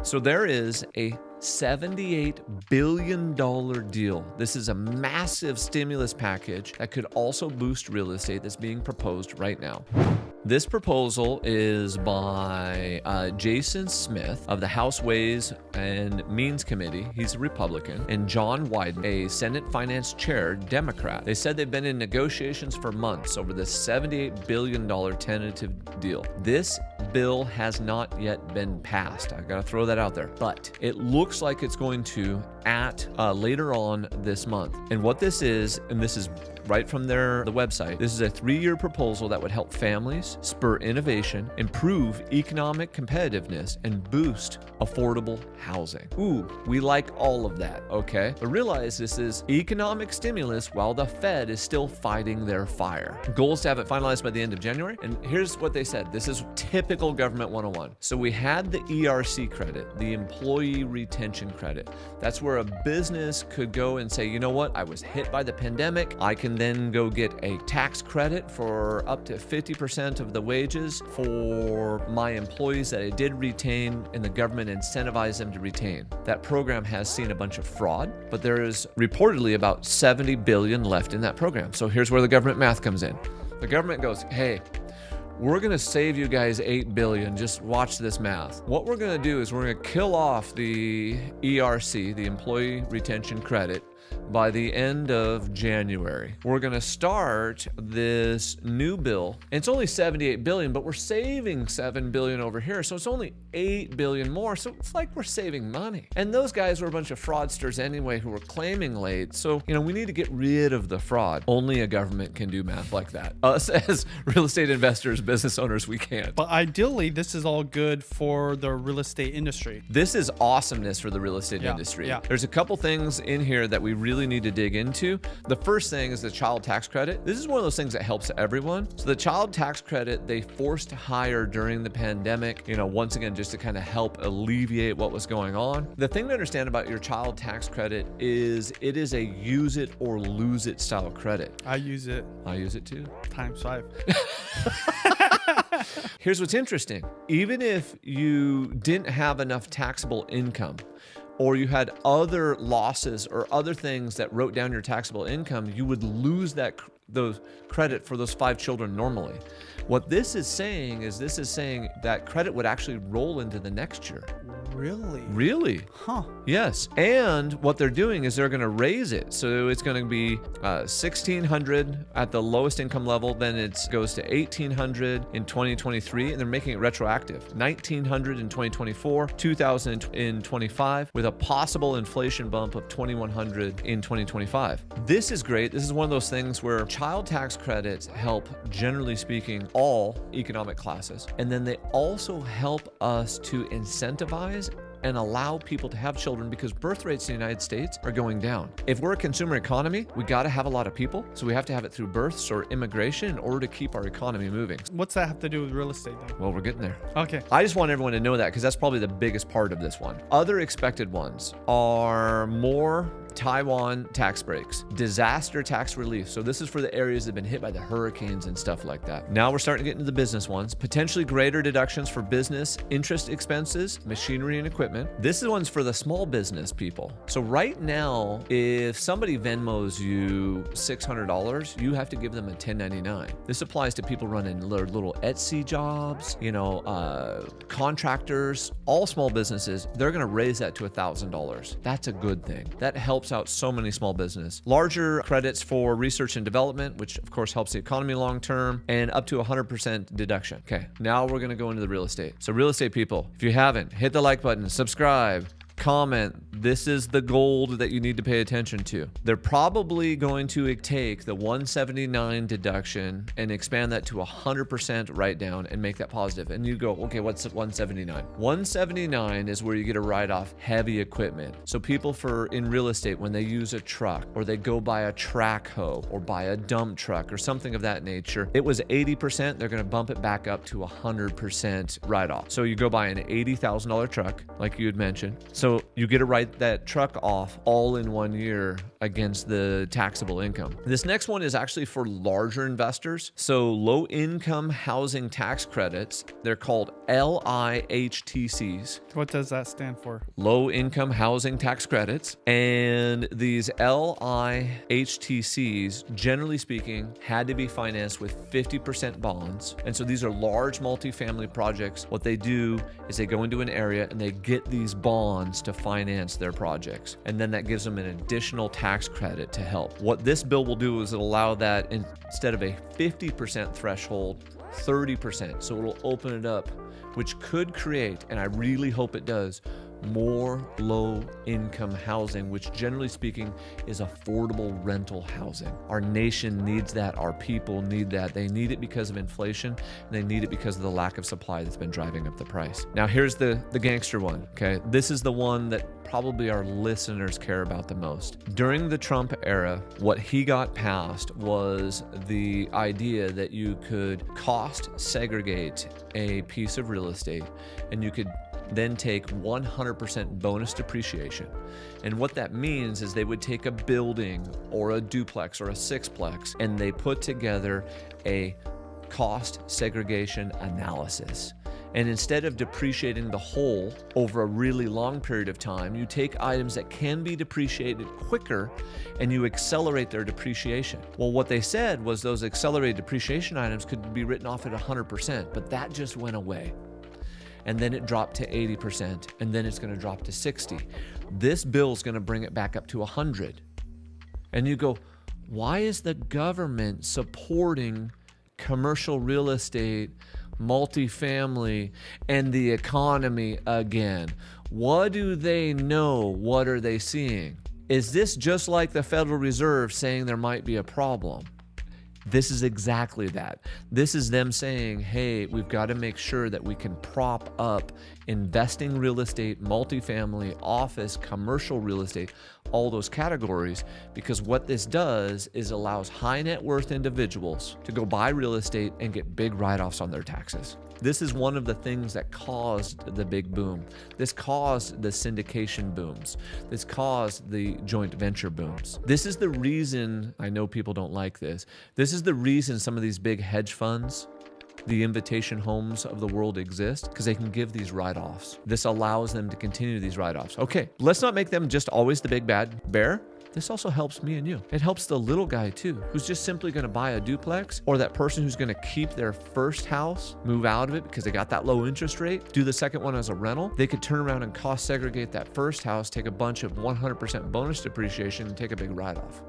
So there is a $78 billion deal. This is a massive stimulus package that could also boost real estate that's being proposed right now. This proposal is by Jason Smith of the House Ways and Means Committee. He's a Republican. And John Wyden, a Senate Finance Chair, Democrat. They said they've been in negotiations for months over this $78 billion tentative deal. This bill has not yet been passed. I gotta throw that out there. But it looks like it's going to at later on this month. And what this is, and this is right from the website, this is a 3-year proposal that would help families, spur innovation, improve economic competitiveness, and boost affordable housing. Ooh, we like all of that, okay? But realize this is economic stimulus while the Fed is still fighting their fire. Goal is to have it finalized by the end of January. And here's what they said. This is typical government 101. So we had the ERC credit, the employee retention credit. That's where a business could go and say, you know what, I was hit by the pandemic. I can then go get a tax credit for up to 50% of the wages for my employees that I did retain, and the government incentivized them to retain. That program has seen a bunch of fraud, but there is reportedly about $70 billion left in that program. So here's where the government math comes in. The government goes, hey, we're going to save you guys $8 billion. Just watch this math. What we're going to do is we're going to kill off the ERC, the Employee Retention Credit, by the end of January. We're going to start this new bill. And it's only $78 billion, but we're saving $7 billion over here. So it's only $8 billion more. So it's like we're saving money. And those guys were a bunch of fraudsters anyway who were claiming late. So, we need to get rid of the fraud. Only a government can do math like that. Us as real estate investors, business owners, we can't. But ideally, this is all good for the real estate industry. This is awesomeness for the real estate industry. Yeah. There's a couple things in here that we really need to dig into. The first thing is the child tax credit. This is one of those things that helps everyone. So the child tax credit, they forced hire during the pandemic, once again, just to kind of help alleviate what was going on. The thing to understand about your child tax credit is it is a use it or lose it style credit. I use it. I use it too. Times 5. Here's what's interesting. Even if you didn't have enough taxable income, or you had other losses or other things that wrote down your taxable income, you would lose those credit for those 5 children normally. What this is saying that credit would actually roll into the next year. Really? Huh. Yes. And what they're doing is they're going to raise it. So it's going to be $1,600 at the lowest income level. Then it goes to $1,800 in 2023, and they're making it retroactive. $1,900 in 2024, $2,000 in 2025, with a possible inflation bump of $2,100 in 2025. This is great. This is one of those things where child tax credits help, generally speaking, all economic classes. And then they also help us to incentivize and allow people to have children, because birth rates in the United States are going down. If we're a consumer economy, we got to have a lot of people. So we have to have it through births or immigration in order to keep our economy moving. What's that have to do with real estate though? Well, we're getting there. Okay. I just want everyone to know that, because that's probably the biggest part of this one. Other expected ones are more Taiwan tax breaks, disaster tax relief. So this is for the areas that have been hit by the hurricanes and stuff like that. Now we're starting to get into the business ones. Potentially greater deductions for business interest expenses, machinery and equipment. This is one's for the small business people. So right now, if somebody Venmos you $600, you have to give them a 1099. This applies to people running little Etsy jobs, contractors, all small businesses. They're going to raise that to $1,000. That's a good thing. That helps out so many small business. Larger credits for research and development, which of course helps the economy long term, and up to 100% deduction. Okay, now we're going to go into the real estate. So real estate people, if you haven't, hit the like button, subscribe, comment. This is the gold that you need to pay attention to. They're probably going to take the 179 deduction and expand that to 100% write down and make that positive. And you go, okay, what's 179? 179 is where you get to write off heavy equipment. So people in real estate, when they use a truck or they go buy a track hoe or buy a dump truck or something of that nature, it was 80%. They're going to bump it back up to 100% write off. So you go buy an $80,000 truck, like you had mentioned. So So you get to write that truck off all in 1 year against the taxable income. This next one is actually for larger investors. So low income housing tax credits, they're called LIHTCs. What does that stand for? Low income housing tax credits. And these LIHTCs, generally speaking, had to be financed with 50% bonds. And so these are large multifamily projects. What they do is they go into an area and they get these bonds to finance their projects. And then that gives them an additional tax credit to help. What this bill will do is it'll allow that, instead of a 50% threshold, 30%. So it'll open it up, which could create, and I really hope it does, more low-income housing, which generally speaking is affordable rental housing. Our nation needs that. Our people need that. They need it because of inflation, and they need it because of the lack of supply that's been driving up the price. Now, here's the gangster one, okay? This is the one that probably our listeners care about the most. During the Trump era, what he got passed was the idea that you could cost segregate a piece of real estate, and you could then take 100% bonus depreciation. And what that means is they would take a building or a duplex or a sixplex, and they put together a cost segregation analysis. And instead of depreciating the whole over a really long period of time, you take items that can be depreciated quicker and you accelerate their depreciation. Well, what they said was those accelerated depreciation items could be written off at 100%, but that just went away. And then it dropped to 80%, and then it's going to drop to 60. This bill is going to bring it back up to 100. And you go, why is the government supporting commercial real estate, multifamily, and the economy again? What do they know? What are they seeing? Is this just like the Federal Reserve saying there might be a problem? This is exactly that. This is them saying, hey, we've got to make sure that we can prop up investing real estate, multifamily, office, commercial real estate, all those categories, because what this does is allows high net worth individuals to go buy real estate and get big write-offs on their taxes. This is one of the things that caused the big boom. This caused the syndication booms. This caused the joint venture booms. This is the reason, I know people don't like this, this is the reason some of these big hedge funds, the invitation homes of the world exist, because they can give these write-offs. This allows them to continue these write-offs. Okay, let's not make them just always the big bad bear. This also helps me and you. It helps the little guy too, who's just simply going to buy a duplex, or that person who's going to keep their first house, move out of it because they got that low interest rate, do the second one as a rental. They could turn around and cost segregate that first house, take a bunch of 100% bonus depreciation, and take a big write-off.